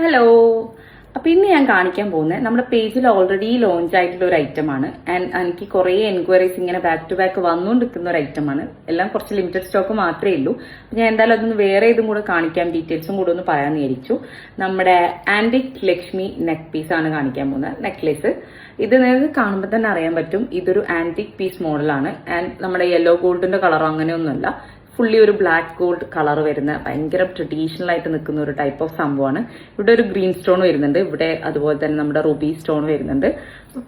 Hello. അപ്പൊ ഇന്ന് ഞാൻ കാണിക്കാൻ പോകുന്നത് നമ്മുടെ പേജിൽ ഓൾറെഡി ലോഞ്ച് ആയിട്ടുള്ള ഒരു ഐറ്റമാണ്. ആൻഡ് എനിക്ക് കുറെ എൻക്വയറീസ് ഇങ്ങനെ ബാക്ക് ടു ബാക്ക് വന്നുകൊണ്ടിരിക്കുന്ന ഒരു ഐറ്റമാണ്. എല്ലാം കുറച്ച് ലിമിറ്റഡ് സ്റ്റോക്ക് മാത്രമേ ഉള്ളൂ. ഞാൻ എന്തായാലും അതൊന്ന് വേറെ ഇതും കൂടെ കാണിക്കാൻ, ഡീറ്റെയിൽസും കൂടെ ഒന്ന് പറയാൻ വിചാരിച്ചു. നമ്മുടെ ആന്റിക് ലക്ഷ്മി നെക്ക് പീസ് ആണ് കാണിക്കാൻ പോകുന്നത്, നെക്ലേസ്. ഇത് നിങ്ങൾക്ക് കാണുമ്പോൾ തന്നെ അറിയാൻ പറ്റും ഇതൊരു ആന്റിക് പീസ് മോഡലാണ്. ആൻഡ് നമ്മുടെ യെല്ലോ ഗോൾഡിന്റെ കളറോ അങ്ങനെയൊന്നുമല്ല, ഫുള്ളി ഒരു ബ്ലാക്ക് ഗോൾഡ് കളർ വരുന്ന ഭയങ്കര ട്രഡീഷണൽ ആയിട്ട് നിൽക്കുന്ന ഒരു ടൈപ്പ് ഓഫ് സംഭവമാണ്. ഇവിടെ ഒരു ഗ്രീൻ സ്റ്റോൺ വരുന്നുണ്ട്, ഇവിടെ അതുപോലെ തന്നെ നമ്മുടെ റുബി സ്റ്റോൺ വരുന്നുണ്ട്,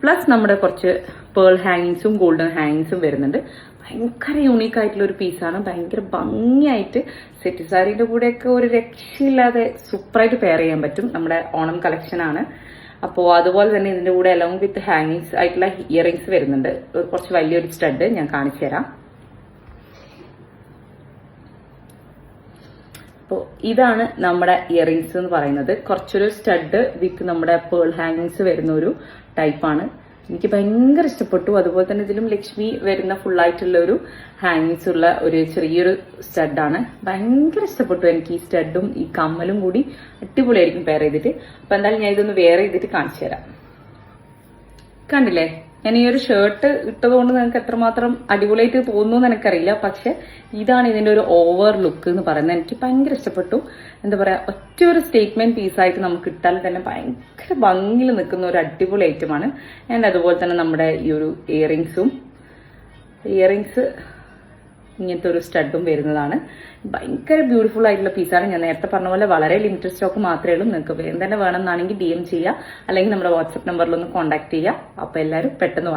പ്ലസ് നമ്മുടെ കുറച്ച് പേൾ ഹാങ്ങിങ്സും ഗോൾഡൻ ഹാങ്ങിങ്സും വരുന്നുണ്ട്. ഭയങ്കര യൂണീക്ക് ആയിട്ടുള്ള ഒരു പീസാണ്. ഭയങ്കര ഭംഗിയായിട്ട് സെറ്റ് സാരിയുടെ കൂടെയൊക്കെ ഒരു രക്ഷയില്ലാതെ സൂപ്പറായിട്ട് പെയർ ചെയ്യാൻ പറ്റും. നമ്മുടെ ഓണം കളക്ഷൻ ആണ്. അപ്പോൾ അതുപോലെ തന്നെ ഇതിന്റെ കൂടെ അലോങ് വിത്ത് ഹാങ്ങിങ്സ് ആയിട്ടുള്ള ഇയറിങ്സ് വരുന്നുണ്ട്. കുറച്ച് വലിയൊരു സ്റ്റഡ് ഞാൻ കാണിച്ചു തരാം. അപ്പോൾ ഇതാണ് നമ്മുടെ ഇയറിങ്സ് എന്ന് പറയുന്നത്. കുറച്ചൊരു സ്റ്റഡ് വിത്ത് നമ്മുടെ പേൾ ഹാങ്ങിങ്സ് വരുന്ന ഒരു ടൈപ്പാണ്. എനിക്ക് ഭയങ്കര ഇഷ്ടപ്പെട്ടു. അതുപോലെ തന്നെ ഇതിലും ലക്ഷ്മി വരുന്ന ഫുള്ളായിട്ടുള്ള ഒരു ഹാങ്ങിങ്സ് ഉള്ള ഒരു ചെറിയൊരു സ്റ്റഡാണ്. ഭയങ്കര ഇഷ്ടപ്പെട്ടു എനിക്ക്. ഈ സ്റ്റഡും ഈ കമ്മലും കൂടി അടിപൊളിയായിരിക്കും പെയർ ചെയ്തിട്ട്. അപ്പൊ എന്തായാലും ഞാൻ ഇതൊന്ന് വെയർ ചെയ്തിട്ട് കാണിച്ചു തരാം. കണ്ടില്ലേ, ഞാൻ ഈ ഒരു ഷർട്ട് ഇട്ടതുകൊണ്ട് നിങ്ങൾക്ക് എത്രമാത്രം അടിപൊളിയായിട്ട് തോന്നുന്നു എനിക്കറിയില്ല. പക്ഷെ ഇതാണ് ഇതിന്റെ ഒരു ഓവർ ലുക്ക് എന്ന് പറയുന്നത്. എനിക്ക് ഭയങ്കര ഇഷ്ടപ്പെട്ടു. എന്താ പറയാ, ഒറ്റ ഒരു സ്റ്റേറ്റ്മെന്റ് പീസായിട്ട് നമുക്ക് ഇട്ടാൽ തന്നെ ഭയങ്കര ഭംഗിയിൽ നിൽക്കുന്ന ഒരു അടിപൊളി ഐറ്റമാണ്. ആൻഡ് അതുപോലെ തന്നെ നമ്മുടെ ഈ ഒരു ഇയറിങ്സ് ഇങ്ങനത്തെ ഒരു സ്റ്റഡും വരുന്നതാണ്. ഭയങ്കര ബ്യൂട്ടിഫുൾ ആയിട്ടുള്ള പീസാണ്. ഞാൻ നേരത്തെ പറഞ്ഞ പോലെ വളരെ ലിമിറ്റഡ് സ്റ്റോക്ക് മാത്രമേ ഉള്ളൂ. നിങ്ങൾക്ക് വേഗം തന്നെ വേണമെന്നാണെങ്കിൽ DM ചെയ്യുക, അല്ലെങ്കിൽ നമ്മുടെ വാട്സ്ആപ്പ് നമ്പറിലൊന്ന് കോൺടാക്ട് ചെയ്യുക. അപ്പൊ എല്ലാവരും പെട്ടെന്ന്